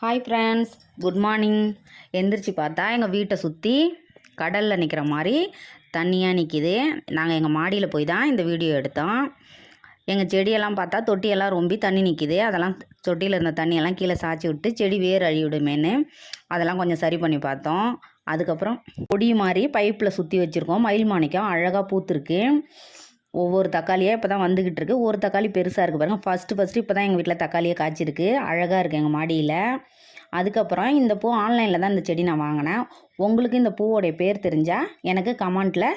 Hi friends, good morning. எந்திரிச்சு பார்த்தா எங்கள் வீட்டை சுற்றி கடலில் நிற்கிற மாதிரி தண்ணியாக நிற்கிது. நாங்கள் எங்கள் மாடியில் போய் தான் இந்த வீடியோ எடுத்தோம். எங்கள் செடியெல்லாம் பார்த்தா தொட்டியெல்லாம் ரொம்பி தண்ணி நிற்கிது. அதெல்லாம் தொட்டியில் இருந்த தண்ணியெல்லாம் கீழே சாய்ச்சி விட்டு செடி வேர் அழிவிடுமேன்னு அதெல்லாம் கொஞ்சம் சரி பண்ணி பார்த்தோம். அதுக்கப்புறம் கொடி மாதிரி பைப்பில் சுற்றி வச்சுருக்கோம். மயில் மாணிக்கம் அழகாக பூத்துருக்கு. ஒவ்வொரு தக்காளியாக இப்போ தான் வந்துக்கிட்டு இருக்குது. ஒரு தக்காளி பெருசாக இருக்குது பாருங்கள். ஃபஸ்ட்டு இப்போ தான் எங்கள் வீட்டில் தக்காளியை காய்ச்சிருக்கு. அழகாக இருக்குது எங்கள் மாடியில். அதுக்கப்புறம் இந்த பூ ஆன்லைனில் தான் இந்த செடி நான் வாங்கினேன். உங்களுக்கு இந்த பூவோடைய பேர் தெரிஞ்சால் எனக்கு கமெண்ட்டில்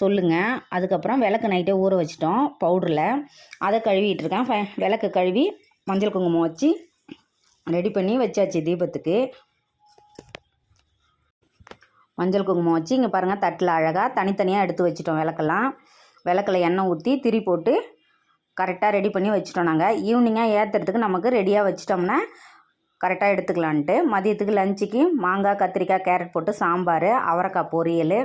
சொல்லுங்கள். அதுக்கப்புறம் விளக்கு நைட்டே ஊற வச்சிட்டோம் பவுடரில். அதை கழுவிட்டு இருக்கேன். விளக்கு கழுவி மஞ்சள் குங்குமம் வச்சு ரெடி பண்ணி வச்சாச்சு தீபத்துக்கு. மஞ்சள் குங்குமம் வச்சு இங்கே பாருங்கள் தட்டில் அழகாக தனித்தனியாக எடுத்து வச்சிட்டோம் விளக்கெல்லாம். விளக்கில் எண்ணெய் ஊற்றி திரி போட்டு கரெக்டாக ரெடி பண்ணி வச்சிட்டோம். நாங்கள் ஈவினிங்காக ஏற்றுறதுக்கு நமக்கு ரெடியாக வச்சிட்டோம்னா கரெக்டாக எடுத்துக்கலான்ட்டு. மதியத்துக்கு லஞ்சுக்கு மாங்காய், கத்திரிக்காய், கேரட் போட்டு சாம்பார், அவரைக்காய் பொரியல்,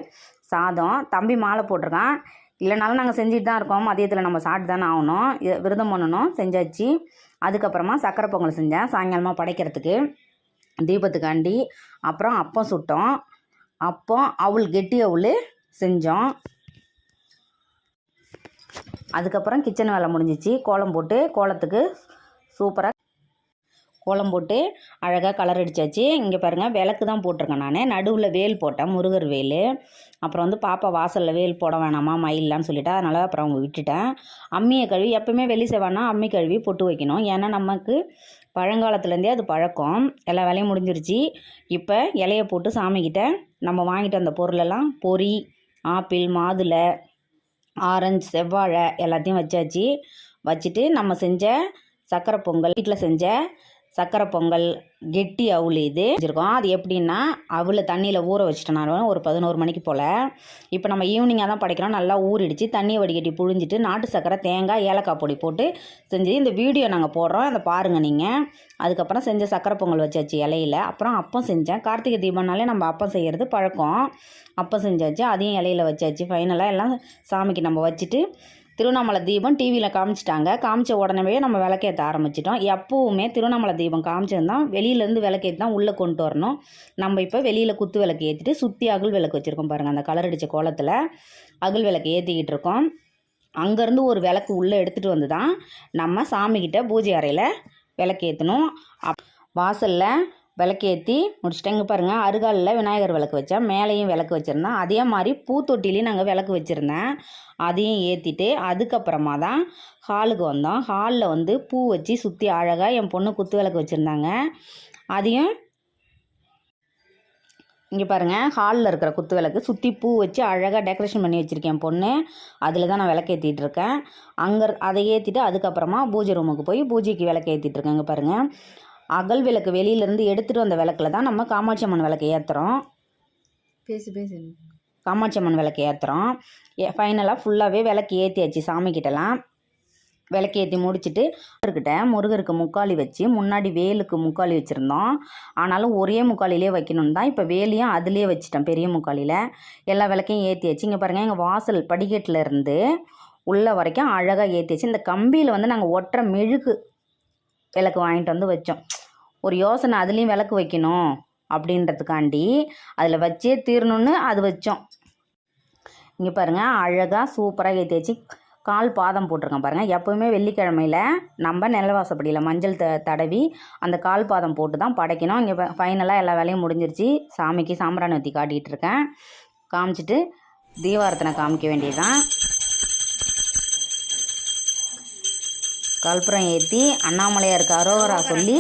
சாதம். தம்பி மாலை போட்டிருக்கான். இல்லைனாலும் நாங்கள் செஞ்சுட்டு தான் இருக்கோம். மதியத்தில் நம்ம சாப்பிட்டு தானே ஆகணும். விரதம் பண்ணணும். செஞ்சாச்சு. அதுக்கப்புறமா சக்கரை பொங்கல் செஞ்சேன் சாயங்காலமாக படைக்கிறதுக்கு தீபத்துக்காண்டி. அப்புறம் அப்பம் சுட்டோம். அப்பம் அவள் கெட்டி அவள் செஞ்சோம். அதுக்கப்புறம் கிச்சன் வேலை முடிஞ்சிச்சு. கோலம் போட்டு கோலத்துக்கு சூப்பராக கோலம் போட்டு அழகாக கலர் அடித்தாச்சு. இங்கே பாருங்கள் விளக்கு தான் போட்டிருக்கேன் நான். நடுவில் வேல் போட்டேன், முருகர் வேல். அப்புறம் பாப்பா வாசலில் வேல் போட வேணாமா மயிலான்னு சொல்லிவிட்டு அதனால் அப்புறம் அவங்க விட்டுட்டேன். அம்மியை கழுவி எப்போவுமே வெளி செவ்வாய்னா அம்மி கழுவி பொட்டு வைக்கணும். ஏன்னா நமக்கு பழங்காலத்துலேருந்தே அது பழக்கம். எல்லா வேலையும் முடிஞ்சிருச்சு. இப்போ இலையை போட்டு சாமிக்கிட்ட நம்ம வாங்கிட்டு வந்த பொருளெல்லாம் பொரி, ஆப்பிள், மாதுளை, ஆரஞ்சு, செவ்வாழை எல்லாத்தையும் வச்சாச்சு. வச்சுட்டு நம்ம செஞ்ச சக்கரை பொங்கல், வீட்டில் செஞ்ச சக்கரை பொங்கல் கெட்டி அவுள் இது வச்சுருக்கோம். அது எப்படின்னா அவளை தண்ணியில் ஊற வச்சுட்டேன் நான் ஒரு 11 மணிக்கு போல். இப்போ நம்ம ஈவினிங்காக தான் படைக்கிறோம். நல்லா ஊறிடுச்சு. தண்ணியை வடிகட்டி புழிஞ்சிட்டு நாட்டு சக்கரை, தேங்காய், ஏலக்காய் பொடி போட்டு செஞ்சு இந்த வீடியோ நாங்கள் போடுறோம். அதை பாருங்கள் நீங்கள். அதுக்கப்புறம் செஞ்ச சக்கரை பொங்கல் வச்சாச்சு இலையில். அப்புறம் அப்பம் செஞ்சேன். கார்த்திகை தீபம்னாலே நம்ம அப்பம் செய்கிறது பழக்கம். அப்பம் செஞ்சாச்சு. அதையும் இலையில் வச்சாச்சு. ஃபைனலாக எல்லாம் சாமிக்கு நம்ம வச்சுட்டு திருவண்ணாமலை தீபம் டிவியில் காமிச்சிட்டாங்க. காமிச்ச உடனே நம்ம விளக்கேற்ற ஆரம்பிச்சிட்டோம். எப்போவுமே திருவண்ணாமலை தீபம் காமிச்சிருந்தால் வெளியிலேருந்து விளக்கேற்றி தான் உள்ளே கொண்டு வரணும். நம்ம இப்போ வெளியில் குத்து விளக்கு ஏற்றிட்டு சுற்றி அகல் விளக்கு வச்சுருக்கோம் பாருங்கள். அந்த கலர் அடித்த கோலத்தில் அகல் விளக்கு ஏற்றிக்கிட்டு இருக்கோம். அங்கேருந்து ஒரு விளக்கு உள்ளே எடுத்துகிட்டு வந்து தான் நம்ம சாமிக்கிட்ட பூஜை அறையில் விளக்கு ஏற்றணும். வாசலில் விளக்கேற்றி முடிச்சுட்டு இங்கே பாருங்கள் அருகாலில் விநாயகர் விளக்கு வச்சேன். மேலேயும் விளக்கு வச்சுருந்தேன். அதே மாதிரி பூத்தொட்டிலையும் நாங்கள் விளக்கு வச்சுருந்தேன். அதையும் ஏற்றிட்டு அதுக்கப்புறமா தான் ஹாலுக்கு வந்தோம். ஹாலில் பூ வச்சு சுற்றி அழகாக என் பொண்ணு குத்து விளக்கு வச்சுருந்தாங்க. அதையும் இங்கே பாருங்கள் ஹாலில் இருக்கிற குத்து விளக்கு சுற்றி பூ வச்சு அழகாக டெக்கரேஷன் பண்ணி வச்சுருக்கேன் என் பொண்ணு. அதில் தான் நான் விளக்கு ஏற்றிட்டு இருக்கேன். அதை ஏற்றிட்டு அதுக்கப்புறமா பூஜை ரூமுக்கு போய் பூஜைக்கு விளக்கு ஏற்றிட்டு இருக்கேன். இங்கே பாருங்கள் அகல் விளக்கு வெளியிலேருந்து எடுத்துகிட்டு வந்த விளக்கில் தான் நம்ம காமாட்சி அம்மன் விளக்கு ஏற்றுறோம். காமாட்சி அம்மன் விளக்கு ஏற்றுறோம். ஃபைனலாக ஃபுல்லாகவே விளக்கு ஏற்றியாச்சு. சாமிக்கிட்டலாம் விளக்கு ஏற்றி முடிச்சுட்டு முருகருக்கு முக்காலி வச்சு முன்னாடி வேலுக்கு முக்காலி வச்சுருந்தோம். ஆனாலும் ஒரே முக்காலிலே வைக்கணும்னு தான் இப்போ வேலையும் அதிலே வச்சுட்டேன். பெரிய முக்காலியில் எல்லா விளக்கையும் ஏற்றியாச்சு. இங்கே பாருங்கள் எங்கள் வாசல் படிக்கட்டில் இருந்து உள்ள வரைக்கும் அழகாக ஏற்றியாச்சு. இந்த கம்பியில் நாங்கள் ஒற்றை மெழுகு விளக்கு வாங்கிட்டு வச்சோம். ஒரு யோசனை அதுலேயும் விளக்கு வைக்கணும் அப்படின்றதுக்காண்டி அதில் வச்சே தீரணுன்னு அது வச்சோம். இங்கே பாருங்கள் அழகாக சூப்பராக ஏற்றியாச்சு. கால் பாதம் போட்டிருக்கேன் பாருங்கள். எப்போவுமே வெள்ளிக்கிழமையில் நம்ம நிலவாசப்படியில் மஞ்சள் தடவி அந்த கால் பாதம் போட்டு தான் படைக்கணும். இங்கே ஃபைனலாக எல்லா வேலையும் முடிஞ்சிருச்சு. சாமிக்கு சாம்பிராணி ஊற்றி காட்டிகிட்டு இருக்கேன். காமிச்சிட்டு தீபாரத்தனை காமிக்க வேண்டியது தான். கற்பூரம் ஏற்றி அண்ணாமலையாருக்கு அரோகரா சொல்லி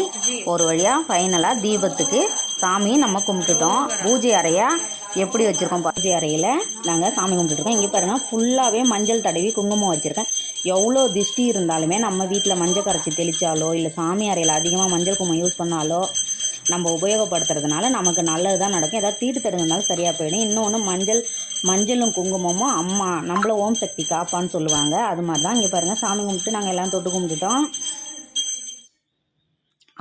ஒரு வழியாக ஃபைனலாக தீபத்துக்கு சாமி நம்ம கும்பிட்டுட்டோம். பூஜை அறையாக எப்படி வச்சுருக்கோம். பூஜை அறையில் நாங்கள் சாமி கும்பிட்டுருக்கோம். இங்கே பாருங்கள் ஃபுல்லாகவே மஞ்சள் தடவி குங்குமம் வச்சுருக்கேன். எவ்வளோ திஷ்டி இருந்தாலுமே நம்ம வீட்டில் மஞ்சள் கரைச்சி தெளித்தாலோ இல்லை சாமி அறையில் அதிகமாக மஞ்சள் குங்குமம் யூஸ் பண்ணாலோ நம்ம உபயோகப்படுத்துறதுனால நமக்கு நல்லது தான் நடக்கும். ஏதாவது தீட்டு தடுங்கனாலும் சரியாக போயிடும். இன்னொன்று மஞ்சளும் குங்குமமும் அம்மா நம்மள ஓம் சக்தி காப்பான்னு சொல்லுவாங்க. அது மாதிரி தான். இங்கே பாருங்கள் சாமி கும்பிட்டு நாங்கள் எல்லாம் தொட்டு கும்பிட்டுட்டோம்.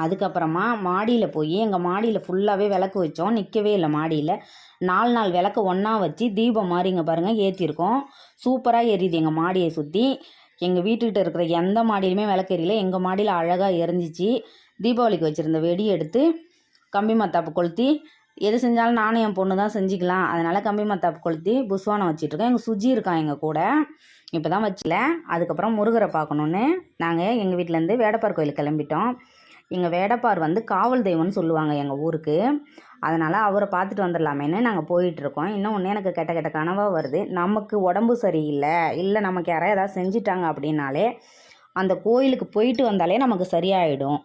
அதுக்கப்புறமா மாடியில் போய் எங்கள் மாடியில் ஃபுல்லாகவே விளக்கு வச்சோம். நிற்கவே இல்லை மாடியில். 4 நாள் விளக்கு ஒன்றா வச்சு தீபம் மாதிரி இங்கே பாருங்கள் ஏற்றிருக்கோம். சூப்பராக எரியுது எங்கள் மாடியை சுற்றி. எங்கள் வீட்டுக்கிட்ட இருக்கிற எந்த மாடியிலுமே விளக்கு எரியல. எங்கள் மாடியில் அழகாக எரிஞ்சிச்சு. தீபாவளிக்கு வச்சுருந்த வெடி எடுத்து கம்பி மத்தாப்பு கொளுத்தி எது செஞ்சாலும் நானும் என் பொண்ணு தான் செஞ்சுக்கலாம். அதனால் கம்பி மத்தாப்பு கொளுத்தி புஸ்வானம் வச்சிட்ருக்கேன். எங்கள் சுஜி இருக்கான் எங்கள் கூட. இப்போ தான் வச்சல. அதுக்கப்புறம் முருகரை பார்க்கணுன்னு நாங்கள் எங்கள் வீட்டிலேருந்து வேடப்பார் கோயிலுக்கு கிளம்பிட்டோம். எங்கள் வேடப்பார் வந்து காவல் தெய்வம்னு சொல்லுவாங்க எங்கள் ஊருக்கு. அதனால் அவரை பார்த்துட்டு வந்துடலாமேன்னு நாங்கள் போயிட்டுருக்கோம். இன்னும் ஒன்று எனக்கு கெட்ட கெட்ட கனவாக வருது. நமக்கு உடம்பு சரியில்லை, இல்லை நமக்கு யாராவது ஏதாவது செஞ்சிட்டாங்க அப்படின்னாலே அந்த கோயிலுக்கு போயிட்டு வந்தாலே நமக்கு சரியாயிடும்.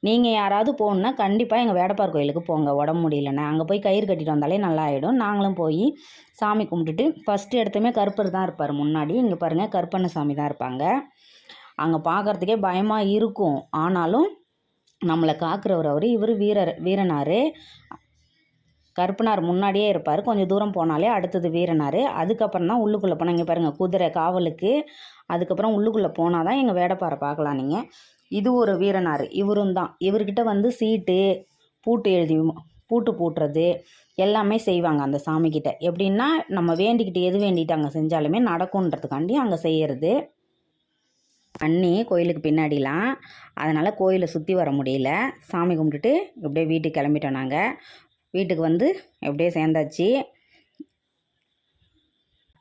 நீங்கள் யாராவது போகணுன்னா கண்டிப்பாக எங்கள் வேடப்பார் கோயிலுக்கு போங்க. உடம்பு முடியலன்னா அங்கே போய் கயிறு கட்டிட்டு வந்தாலே நல்லா ஆகிடும். நாங்களும் போய் சாமி கும்பிட்டுட்டு ஃபஸ்ட்டு எடுத்துமே கருப்பர் தான் இருப்பார் முன்னாடி. இங்கே பாருங்கள் கருப்பண்ண சாமி தான் இருப்பாங்க. அங்கே பார்க்குறதுக்கே பயமாக இருக்கும். ஆனாலும் நம்மளை காக்கிறவர் அவர். இவர் வீரனார். கருப்பனார் முன்னாடியே இருப்பார். கொஞ்சம் தூரம் போனாலே அடுத்தது வீரனார். அதுக்கப்புறம் தான் உள்ளுக்குள்ளே போனால் இங்கே பாருங்கள் குதிரை காவலுக்கு. அதுக்கப்புறம் உள்ளுக்குள்ளே போனால் தான் எங்கள் வேடப்பாரை பார்க்கலாம் நீங்கள். இது ஒரு வீரனார். இவரும் தான். இவர்கிட்ட வந்து சீட்டு பூட்டு பூட்டுறது எல்லாமே செய்வாங்க அந்த சாமிக்கிட்ட. எப்படின்னா நம்ம வேண்டிக்கிட்டு எது வேண்டிட்டு அங்கே செஞ்சாலுமே நடக்கும்ன்றதுக்காண்டி அங்கே செய்கிறது. அண்ணி கோயிலுக்கு பின்னாடிலாம். அதனால் கோயிலை சுற்றி வர முடியல. சாமி கும்பிட்டுட்டு எப்படியே வீட்டுக்கு கிளம்பிட்டோம். நாங்கள் வீட்டுக்கு வந்து எப்படியே சேர்ந்தாச்சு.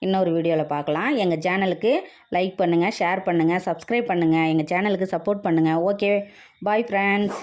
இன்னொரு வீடியோவில் பார்க்கலாம். எங்கள் சேனலுக்கு லைக் பண்ணுங்கள், ஷேர் பண்ணுங்கள், சப்ஸ்கிரைப் பண்ணுங்கள். எங்கள் சேனலுக்கு சப்போர்ட் பண்ணுங்கள். Okay, bye friends.